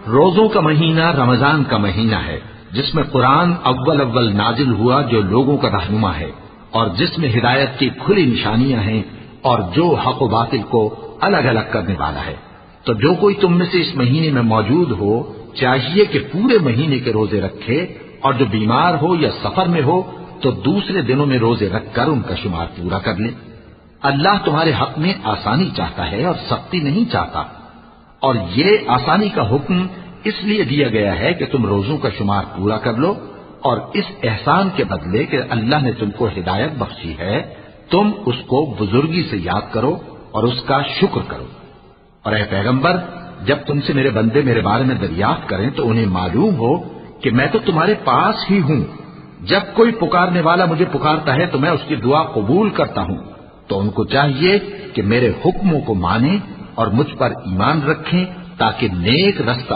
روزوں کا مہینہ رمضان کا مہینہ ہے جس میں قرآن اول اول نازل ہوا، جو لوگوں کا رہنما ہے اور جس میں ہدایت کی کھلی نشانیاں ہیں اور جو حق و باطل کو الگ الگ کرنے والا ہے۔ تو جو کوئی تم میں سے اس مہینے میں موجود ہو چاہیے کہ پورے مہینے کے روزے رکھے، اور جو بیمار ہو یا سفر میں ہو تو دوسرے دنوں میں روزے رکھ کر ان کا شمار پورا کر لے۔ اللہ تمہارے حق میں آسانی چاہتا ہے اور سختی نہیں چاہتا، اور یہ آسانی کا حکم اس لیے دیا گیا ہے کہ تم روزوں کا شمار پورا کر لو، اور اس احسان کے بدلے کہ اللہ نے تم کو ہدایت بخشی ہے تم اس کو بزرگی سے یاد کرو اور اس کا شکر کرو۔ اور اے پیغمبر، جب تم سے میرے بندے میرے بارے میں دریافت کریں تو انہیں معلوم ہو کہ میں تو تمہارے پاس ہی ہوں، جب کوئی پکارنے والا مجھے پکارتا ہے تو میں اس کی دعا قبول کرتا ہوں۔ تو ان کو چاہیے کہ میرے حکموں کو مانیں اور مجھ پر ایمان رکھیں تاکہ نیک رستہ